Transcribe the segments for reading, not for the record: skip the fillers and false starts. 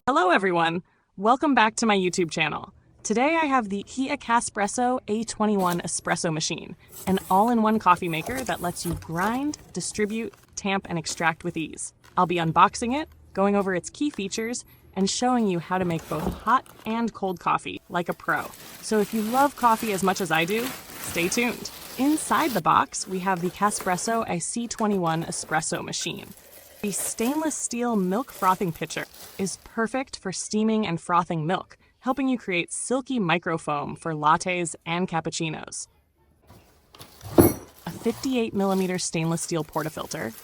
Hello everyone! Welcome back to my YouTube channel. Today I have the ACASPRESSO A21 Espresso Machine, an all-in-one coffee maker that lets you grind, distribute, tamp, and extract with ease. I'll be unboxing it, going over its key features, and showing you how to make both hot and cold coffee like a pro. So if you love coffee as much as I do, stay tuned. Inside the box, we have the ACASPRESSO A21 Espresso Machine. The stainless steel milk frothing pitcher is perfect for steaming and frothing milk, helping you create silky microfoam for lattes and cappuccinos. A 58mm stainless steel portafilter,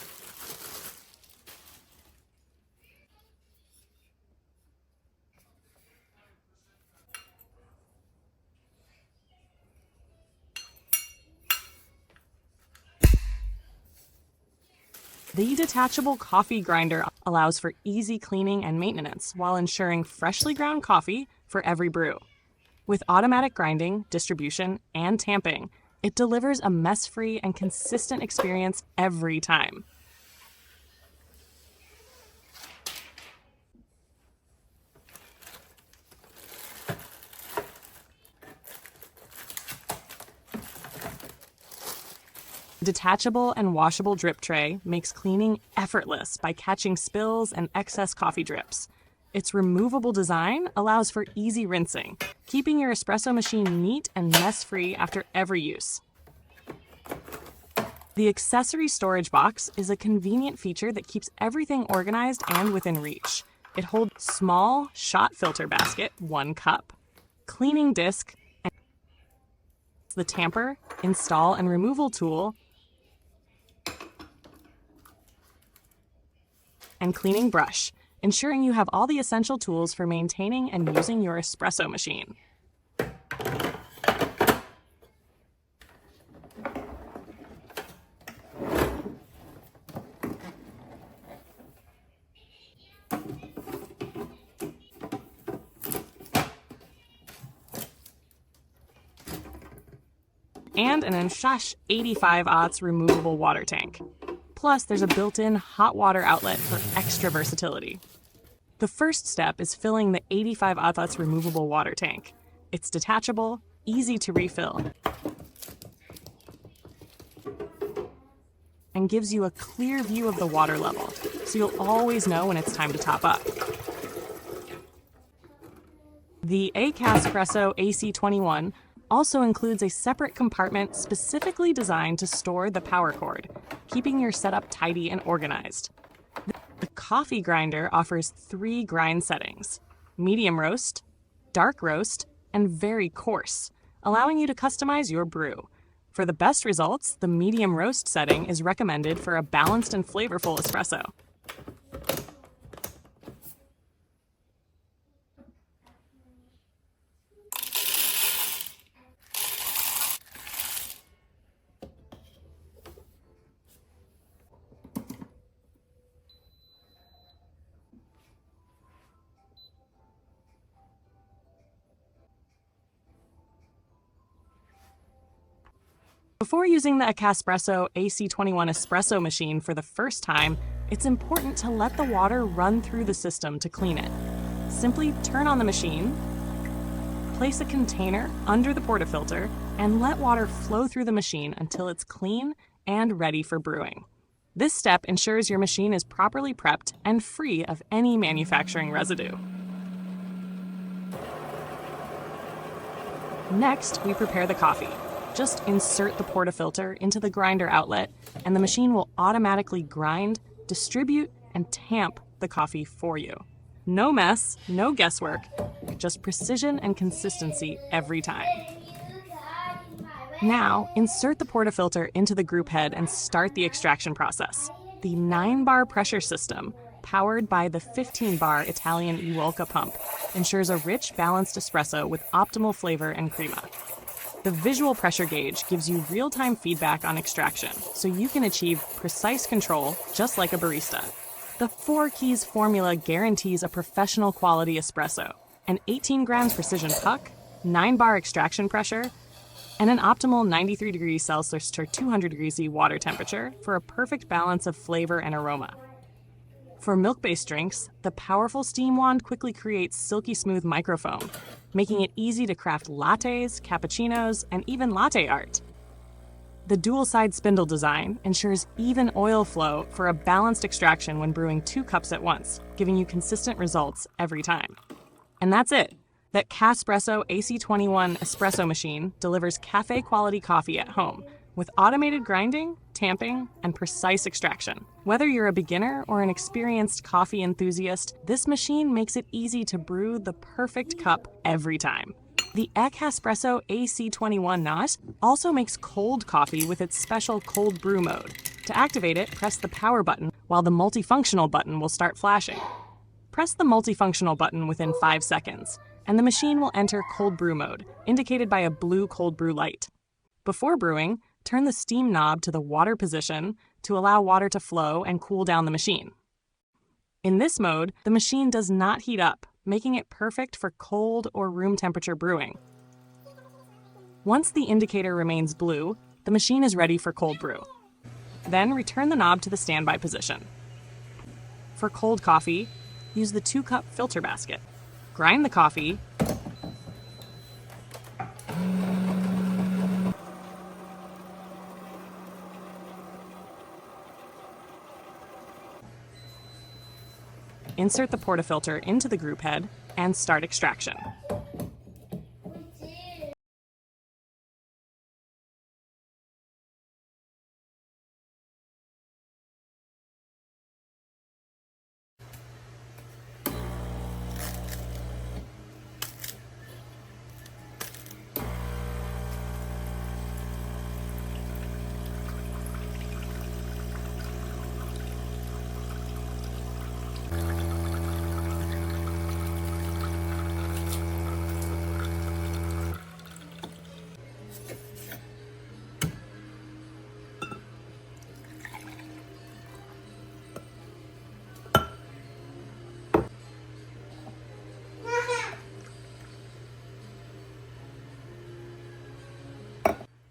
the detachable coffee grinder allows for easy cleaning and maintenance while ensuring freshly ground coffee for every brew. With automatic grinding, distribution, and tamping, it delivers a mess-free and consistent experience every time. Detachable and washable drip tray makes cleaning effortless by catching spills and excess coffee drips. Its removable design allows for easy rinsing, keeping your espresso machine neat and mess-free after every use. The accessory storage box is a convenient feature that keeps everything organized and within reach. It holds small shot filter basket, 1 cup, cleaning disc, and the tamper, install, and removal tool, and cleaning brush, ensuring you have all the essential tools for maintaining and using your espresso machine. And an Enschash 85 removable water tank. Plus, there's a built-in hot water outlet for extra versatility. The first step is filling the 85 removable water tank. It's detachable, easy to refill, and gives you a clear view of the water level, so you'll always know when it's time to top up. The ACASPRESSO AC21 also includes a separate compartment specifically designed to store the power cord, keeping your setup tidy and organized. The coffee grinder offers 3 grind settings: medium roast, dark roast, and very coarse, allowing you to customize your brew. For the best results, the medium roast setting is recommended for a balanced and flavorful espresso. Before using the ACASPRESSO AC21 espresso machine for the first time, it's important to let the water run through the system to clean it. Simply turn on the machine, place a container under the portafilter, and let water flow through the machine until it's clean and ready for brewing. This step ensures your machine is properly prepped and free of any manufacturing residue. Next, we prepare the coffee. Just insert the portafilter into the grinder outlet, and the machine will automatically grind, distribute, and tamp the coffee for you. No mess, no guesswork, just precision and consistency every time. Now, insert the portafilter into the group head and start the extraction process. The 9-bar pressure system, powered by the 15-bar Italian Iwolka pump, ensures a rich, balanced espresso with optimal flavor and crema. The visual pressure gauge gives you real-time feedback on extraction, so you can achieve precise control just like a barista. The 4 keys formula guarantees a professional quality espresso, an 18 grams precision puck, 9-bar extraction pressure, and an optimal 93 degrees Celsius to 200 degrees C water temperature for a perfect balance of flavor and aroma. For milk-based drinks, the powerful steam wand quickly creates silky smooth microfoam, making it easy to craft lattes, cappuccinos, and even latte art. The dual-side spindle design ensures even oil flow for a balanced extraction when brewing 2 cups at once, giving you consistent results every time. And that's it. That ACASPRESSO AC21 espresso machine delivers cafe-quality coffee at home with automated grinding, tamping, and precise extraction. Whether you're a beginner or an experienced coffee enthusiast, this machine makes it easy to brew the perfect cup every time. The ACASPRESSO AC21 NOS also makes cold coffee with its special cold brew mode. To activate it, press the power button while the multifunctional button will start flashing. Press the multifunctional button within 5 seconds, and the machine will enter cold brew mode, indicated by a blue cold brew light. Before brewing, turn the steam knob to the water position to allow water to flow and cool down the machine. In this mode, the machine does not heat up, making it perfect for cold or room temperature brewing. Once the indicator remains blue, the machine is ready for cold brew. Then return the knob to the standby position. For cold coffee, use the 2-cup filter basket. Grind the coffee, insert the portafilter into the group head, and start extraction.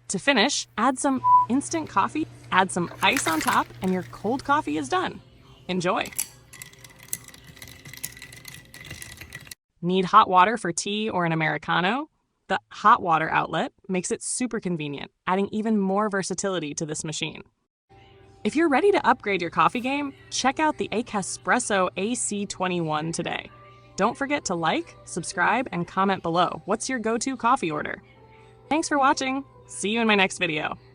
To finish, add some instant coffee, add some ice on top, and your cold coffee is done. Enjoy! Need hot water for tea or an Americano? The hot water outlet makes it super convenient, adding even more versatility to this machine. If you're ready to upgrade your coffee game, check out the ACASPRESSO AC21 today. Don't forget to like, subscribe, and comment below. What's your go-to coffee order? Thanks for watching! See you in my next video.